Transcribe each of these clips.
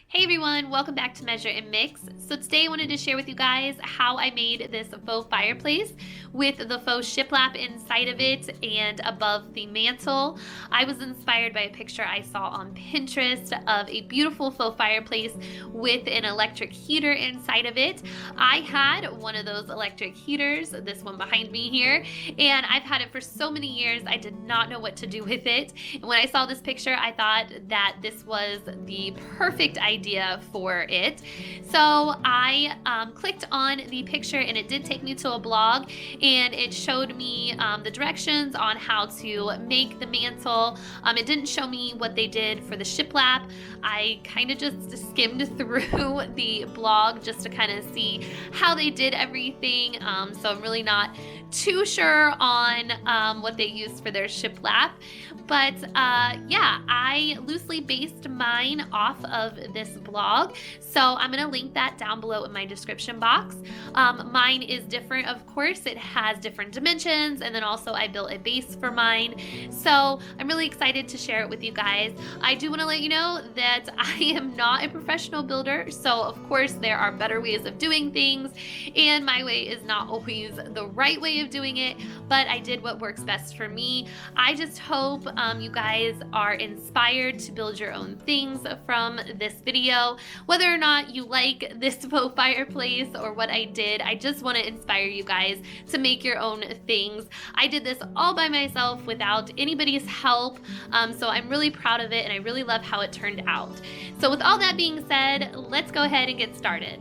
Hey everyone, welcome back to Measure and Mix. So today I wanted to share with you guys how I made this faux fireplace with the faux shiplap inside of it and above the mantle. I was inspired by a picture I saw on Pinterest of a beautiful faux fireplace with an electric heater inside of it. I had one of those electric heaters, this one behind me here, and I've had it for so many years I did not know what to do with it. And when I saw this picture, I thought that this was the perfect idea for it. So I clicked on the picture and it did take me to a blog and it showed me the directions on how to make the mantle. It didn't show me what they did for the shiplap. I kind of just skimmed through the blog just to kind of see how they did everything. So I'm really not too sure on what they used for their shiplap. But yeah, I loosely based mine off of this blog. So I'm going to link that down below in my description box. Mine is different, of course. It has different dimensions, and then also I built a base for mine. So I'm really excited to share it with you guys. I do want to let you know that I am not a professional builder. So of course there are better ways of doing things, and my way is not always the right way of doing it, but I did what works best for me. I just hope you guys are inspired to build your own things from this video. Whether or not you like this faux fireplace or what I did, I just want to inspire you guys to make your own things. I did this all by myself without anybody's help, so I'm really proud of it and I really love how it turned out. So with all that being said, let's go ahead and get started.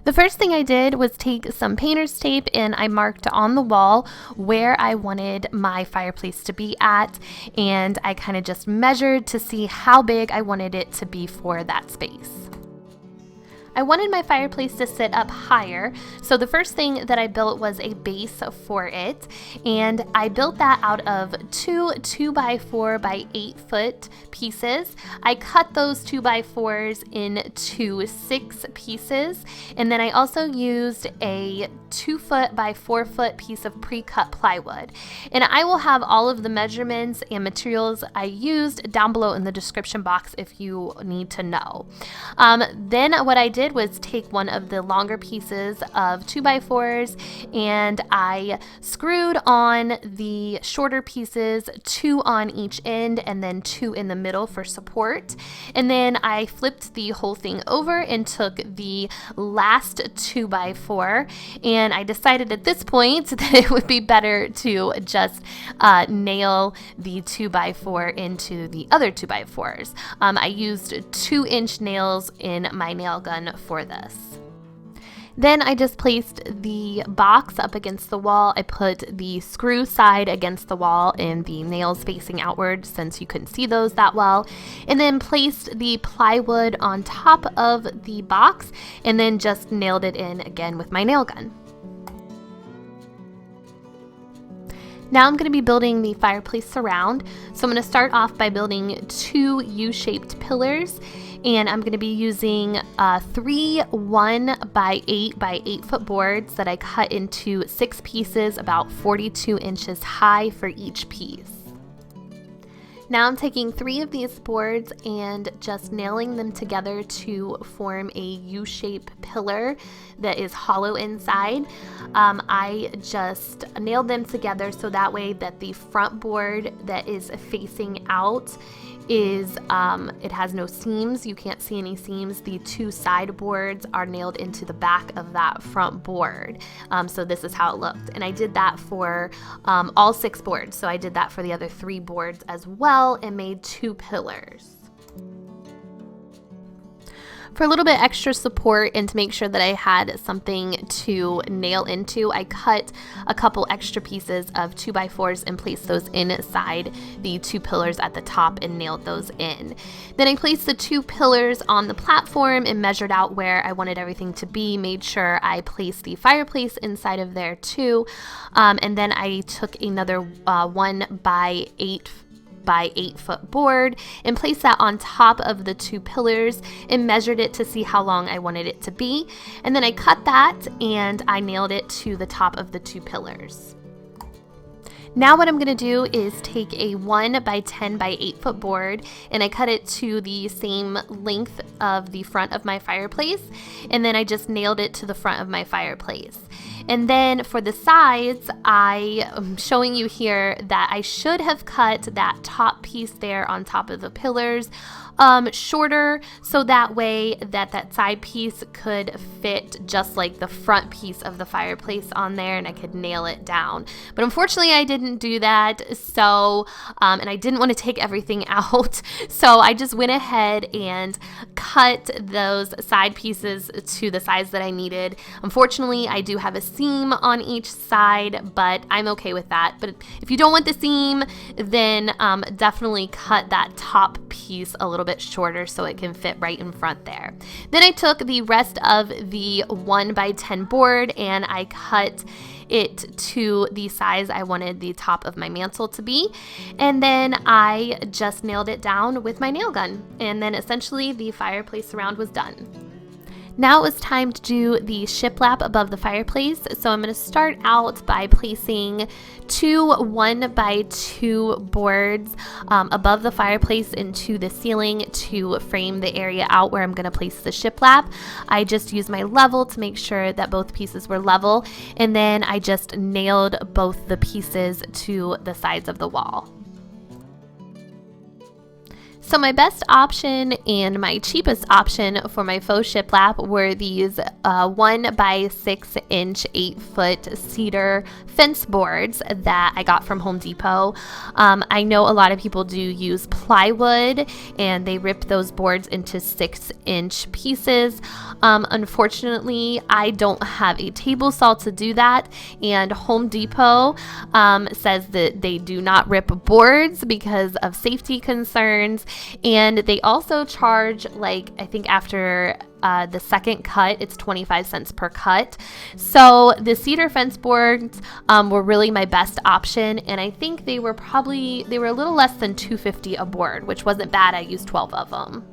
The first thing I did was take some painter's tape and I marked on the wall where I wanted my fireplace to be at, and I kind of just measured to see how big I wanted it to be for that space. I wanted my fireplace to sit up higher, so the first thing that I built was a base for it, and I built that out of two 2x4 by 8 foot pieces. I cut those 2x4s into 6 pieces, and then I also used a 2 foot by 4 foot piece of pre-cut plywood. And I will have all of the measurements and materials I used down below in the description box if you need to know. Then what I did was take one of the longer pieces of 2x4s and I screwed on the shorter pieces, 2 on each end and then 2 in the middle for support. And then I flipped the whole thing over and took the last 2x4, and I decided at this point that it would be better to just nail the 2x4 into the other 2x4s. I used 2-inch nails in my nail gun for this. Then I just placed the box up against the wall. I put the screw side against the wall and the nails facing outward since you couldn't see those that well. And then placed the plywood on top of the box and then just nailed it in again with my nail gun. Now I'm going to be building the fireplace surround. So I'm going to start off by building 2 U-shaped pillars. And I'm going to be using 3 1 by 8 by 8 foot boards that I cut into 6 pieces about 42 inches high for each piece. Now I'm taking 3 of these boards and just nailing them together to form a U-shaped pillar that is hollow inside. I just nailed them together so that way that the front board that is facing out is it has no seams. You can't see any seams. The 2 side boards are nailed into the back of that front board. So this is how it looked. And I did that for all 6 boards. So I did that for the other 3 boards as well and made 2 pillars. For a little bit extra support and to make sure that I had something to nail into, I cut a couple extra pieces of 2x4s and placed those inside the 2 pillars at the top and nailed those in. Then I placed the 2 pillars on the platform and measured out where I wanted everything to be, made sure I placed the fireplace inside of there too, and then I took another 1 by 8 by 8 foot board and placed that on top of the 2 pillars and measured it to see how long I wanted it to be. And then I cut that and I nailed it to the top of the 2 pillars. Now what I'm going to do is take a 1 by 10 by 8 foot board, and I cut it to the same length of the front of my fireplace, and then I just nailed it to the front of my fireplace. And then for the sides, I am showing you here that I should have cut that top piece there on top of the pillars shorter, so that way that side piece could fit just like the front piece of the fireplace on there, and I could nail it down. But unfortunately I didn't do that, so and I didn't want to take everything out, so I just went ahead and cut those side pieces to the size that I needed. Unfortunately I do have a seam on each side, but I'm okay with that. But if you don't want the seam, then definitely cut that top piece a little bit shorter so it can fit right in front there. Then I took the rest of the 1 by 10 board and I cut it to the size I wanted the top of my mantle to be, and then I just nailed it down with my nail gun, and then essentially the fireplace surround was done. Now it was time to do the shiplap above the fireplace, so I'm going to start out by placing two 1 by 2 boards above the fireplace into the ceiling to frame the area out where I'm going to place the shiplap. I just used my level to make sure that both pieces were level, and then I just nailed both the pieces to the sides of the wall. So my best option and my cheapest option for my faux shiplap were these 1 by 6 inch 8 foot cedar fence boards that I got from Home Depot. I know a lot of people do use plywood and they rip those boards into 6 inch pieces. Unfortunately, I don't have a table saw to do that, and Home Depot says that they do not rip boards because of safety concerns. And they also charge, like, I think after the second cut, it's 25 cents per cut. So the cedar fence boards were really my best option, and I think they were a little less than $2.50 a board, which wasn't bad. I used 12 of them.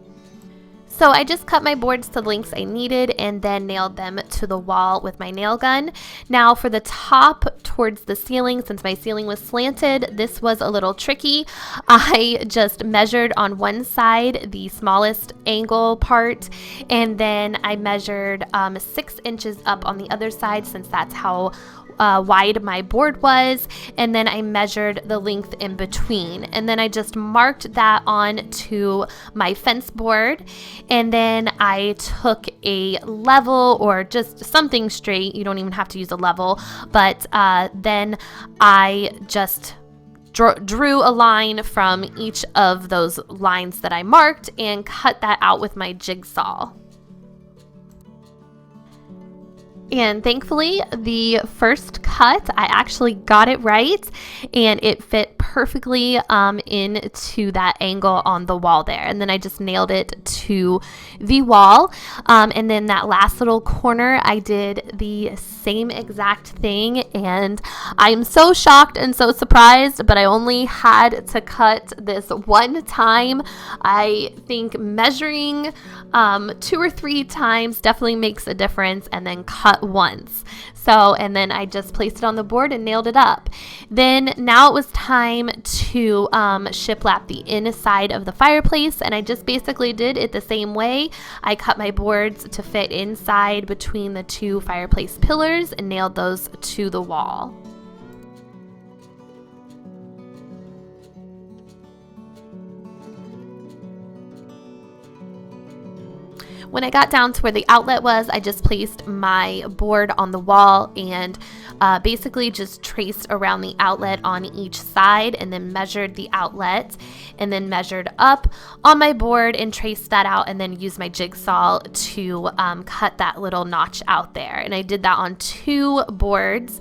So I just cut my boards to the lengths I needed and then nailed them to the wall with my nail gun. Now for the top towards the ceiling, since my ceiling was slanted, this was a little tricky. I just measured on one side the smallest angle part, and then I measured 6 inches up on the other side, since that's how wide my board was, and then I measured the length in between, and then I just marked that on to my fence board, and then I took a level or just something straight. You don't even have to use a level, but then I just drew a line from each of those lines that I marked and cut that out with my jigsaw. And thankfully, the first cut, I actually got it right, and it fit perfectly into that angle on the wall there. And then I just nailed it to the wall. And then that last little corner, I did the same exact thing. And I'm so shocked and so surprised, but I only had to cut this one time. I think measuring 2 or 3 times definitely makes a difference, and then cut once. So, and then I just placed it on the board and nailed it up. Then now it was time to shiplap the inside of the fireplace, and I just basically did it the same way. I cut my boards to fit inside between the 2 fireplace pillars and nailed those to the wall. When I got down to where the outlet was, I just placed my board on the wall and basically just traced around the outlet on each side, and then measured the outlet, and then measured up on my board and traced that out, and then used my jigsaw to cut that little notch out there. And I did that on 2 boards,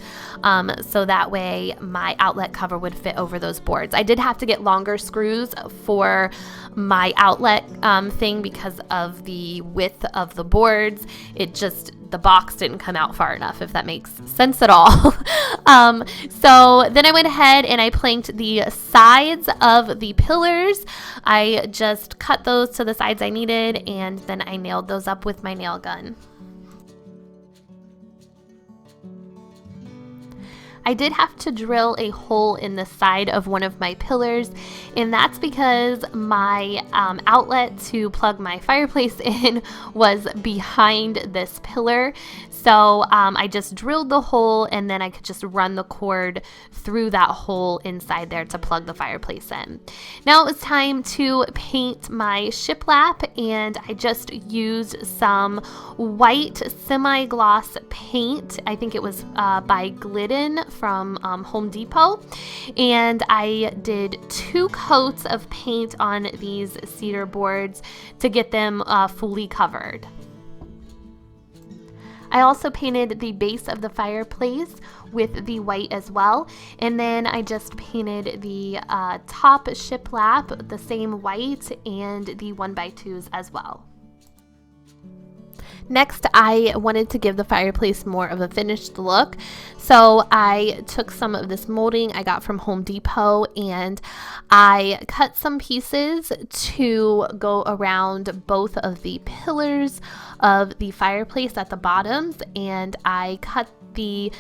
so that way my outlet cover would fit over those boards. I did have to get longer screws for my outlet thing because of the width of the boards. The box didn't come out far enough, if that makes sense at all. So then I went ahead and I planked the sides of the pillars. I just cut those to the sides I needed, and then I nailed those up with my nail gun. I did have to drill a hole in the side of one of my pillars, and that's because my outlet to plug my fireplace in was behind this pillar. So I just drilled the hole, and then I could just run the cord through that hole inside there to plug the fireplace in. Now it was time to paint my shiplap, and I just used some white semi-gloss paint. I think it was by Glidden from Home Depot, and I did 2 coats of paint on these cedar boards to get them fully covered. I also painted the base of the fireplace with the white as well, and then I just painted the top shiplap the same white and the 1x2s as well. Next, I wanted to give the fireplace more of a finished look, so I took some of this molding I got from Home Depot and I cut some pieces to go around both of the pillars of the fireplace at the bottoms, and I cut the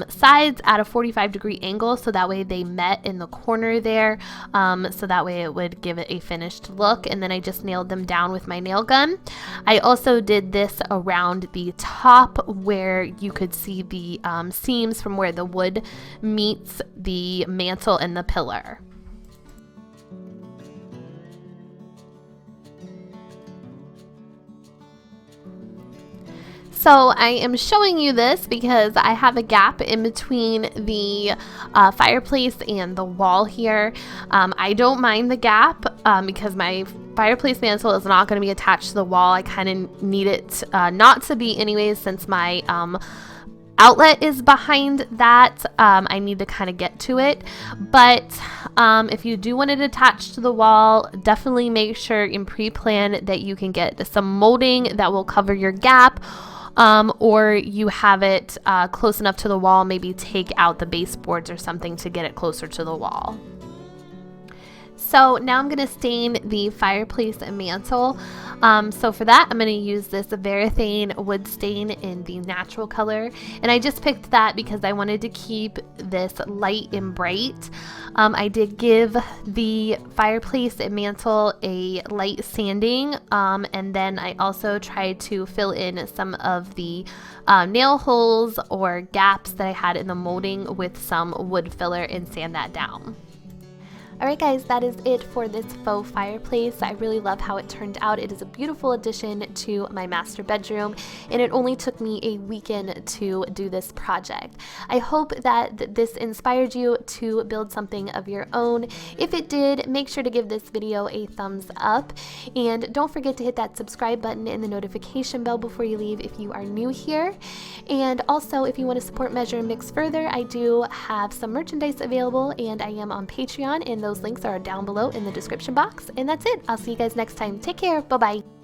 sides at a 45-degree angle so that way they met in the corner there, so that way it would give it a finished look, and then I just nailed them down with my nail gun. I also did this around the top where you could see the seams from where the wood meets the mantle and the pillar. So I am showing you this because I have a gap in between the fireplace and the wall here. I don't mind the gap because my fireplace mantle is not going to be attached to the wall. I kind of need it not to be anyways, since my outlet is behind that. I need to kind of get to it, but if you do want it attached to the wall, definitely make sure and pre-plan that you can get some molding that will cover your gap, or you have it close enough to the wall, maybe take out the baseboards or something to get it closer to the wall. So now I'm going to stain the fireplace mantle. So for that, I'm going to use this Varathan wood stain in the natural color. And I just picked that because I wanted to keep this light and bright. I did give the fireplace mantle a light sanding. And then I also tried to fill in some of the nail holes or gaps that I had in the molding with some wood filler and sand that down. Alright guys, that is it for this faux fireplace. I really love how it turned out. It is a beautiful addition to my master bedroom, and it only took me a weekend to do this project. I hope that this inspired you to build something of your own. If it did, make sure to give this video a thumbs up, and don't forget to hit that subscribe button and the notification bell before you leave if you are new here. And also, if you want to support Measuremix further, I do have some merchandise available, and I am on Patreon, and those links are down below in the description box. And that's it. I'll see you guys next time. Take care. Bye-bye.